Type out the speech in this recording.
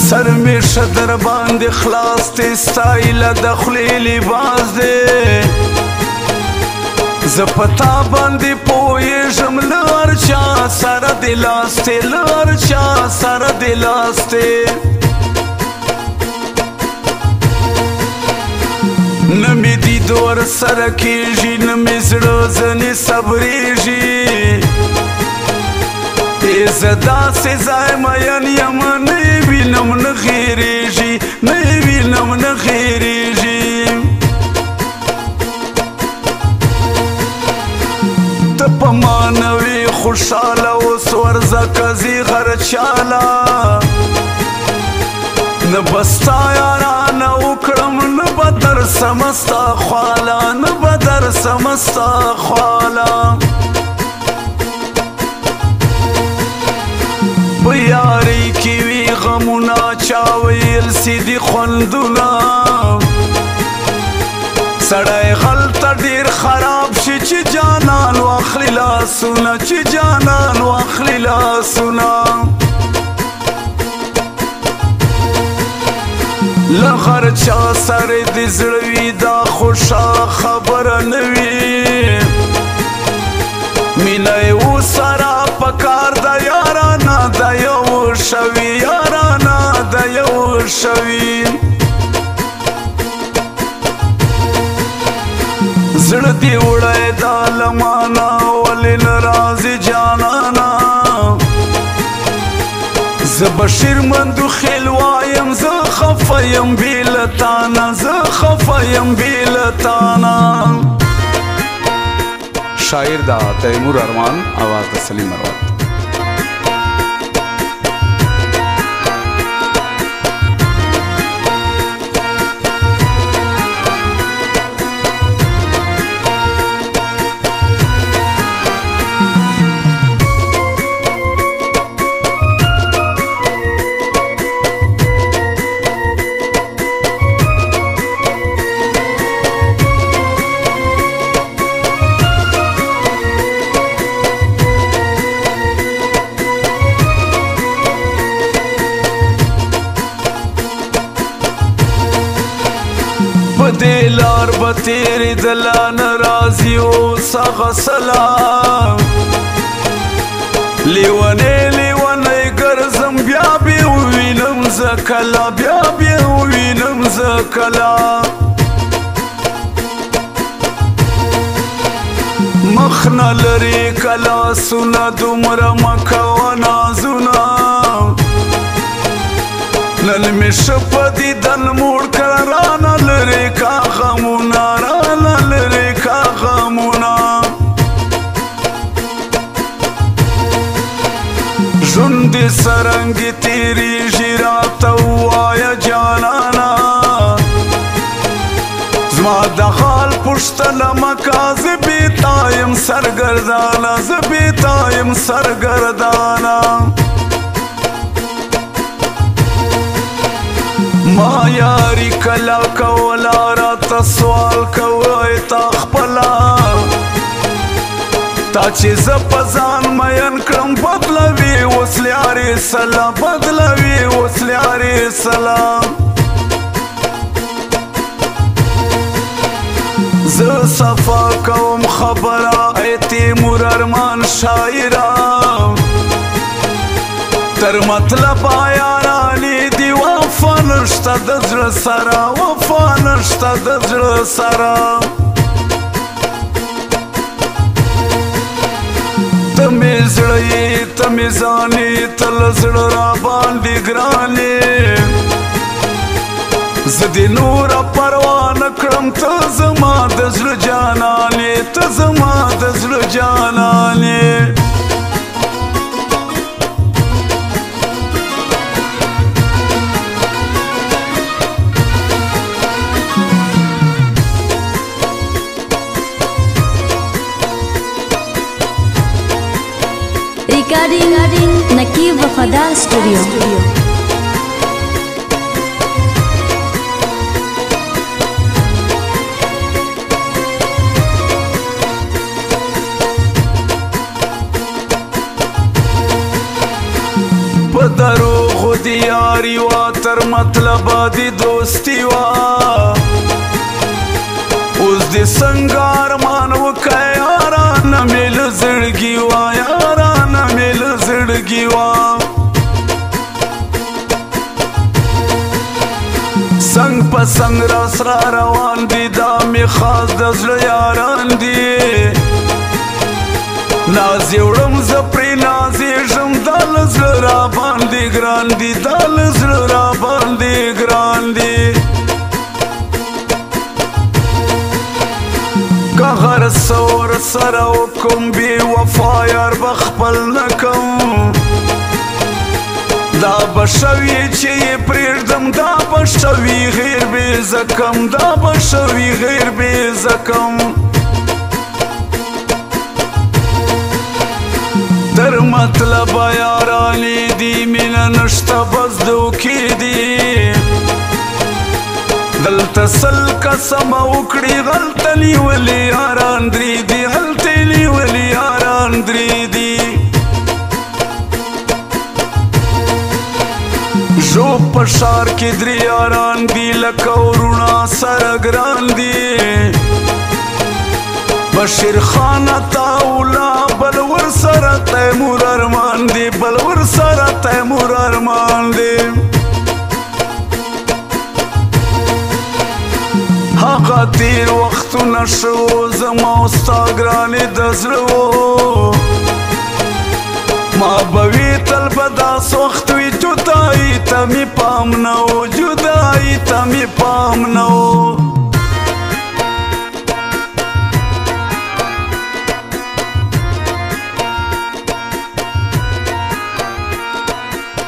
سر می شدر باندې خلاص تی ستایله د خولې لباس دی زه په تا باندې پوهېږم له هر چا سره دې لاس دی له هر چا سره دې لاس دی نه مې دید ورسره کېږي نه مې زړه ځنې صبرېږي زه داسې ځای مین یم نه یې وینم نه غېرېږي نه یې وینم نه غېرېږي ته په ما نه وې خوشحاله اوس ورځه که ځې هر چاله نه به ستا یارانه وکړم نه به درسمه ستا خواله نه به درسمه ستا خواله په یارۍ کې وي غمونه چا ویل سي دي خوندونه سړی هلته ډېر خراب شي چې جانان واخلي لاسونه چې جانان واخلي لاسونه له هر چا سره دې زړه وي دا خوښه خبره نه وي مینه یې ورسره پکار ده یارانه ده یو شوي یارانه ده یو شوي زړه دې وړی دا له مانه ولې نه راځې جانانه زه به شرمندو خیل وایم زه خفه یم بې له تانه زه خفه یم بې له تانه شاعر دا تیمور ارمان آواز دا سلیم مروان دې لار به تېرېدله نه راځي اوس هغه سلام لیونی لیونی ګرځم بیا بې ووینم زه کله بیا بې ووینم زه کله مخ نه لرې کله سونه دومره مه کوه نازونه نن مې ښه په دیدن موړ کړه رانه لرې کا غمونه رانه لرې کا غمونه ژوند دې څرنګې تېرېږي راته ووایه جانانه زما د حال پوښتنه مه کوه زه بې تا یم سرګردانه زه بې تا یم سرګردانه ما یاری کلا کولا راته سوال کوی تا خپله تا چې زه په ځان مین کړم بدلوي اوس لیارې سله بدلوي اوس لیارې سله زه صفا کوم خبره ای تیمور ارمان شاعره تر مطلب یارانې دي وفا نشته د زړه سره وفا نشته د زړه سره ته مې زړه یې ته مې ځان یې ته له زړه راباندې ګران یې زه دې نوره پروا نه کړم ته زما د زړه جانان یې ته زما د زړه جانان یې Recording Nakib Wafadar Studio. دی یاری وا تر مطلب دی دوستی وا اوس دی سنگار مانو که یاران میل زړګي وا یاران میل زړګي وا سنگ په سنگ راس را روان دی دا می خاص د زړه یاران دی نازی وړم زه پرې نازېږم دا له زړه را باندې ګران دي دا له زړه را باندې ګران دي که هر څه ورسره وکړم بې وفا یار به خپل نه کوم دا به شوي چې یې پرېږدم دا به شوي غیر بې زکم دا به شوي غیر بې زکم در مطلب یارانی دی مینه نشته بس دوکې دي دلته سل قسم وکړي غلطه نیولې یاران درې دي هلته نیولې یاران درې دي ژو په ښار کې درې یاران دي لکه وروڼه سره ګران دي بشیر خان عطاالله بل ور سره تیمور ارمان دی بل ور سره تیمور ارمان دی هغه تیر وختونه شو زما او ستا ګرانې د زړه ما به وي تل به داس وخت وي جدایي ته مې پام نه و جدایي ته مې پام نه و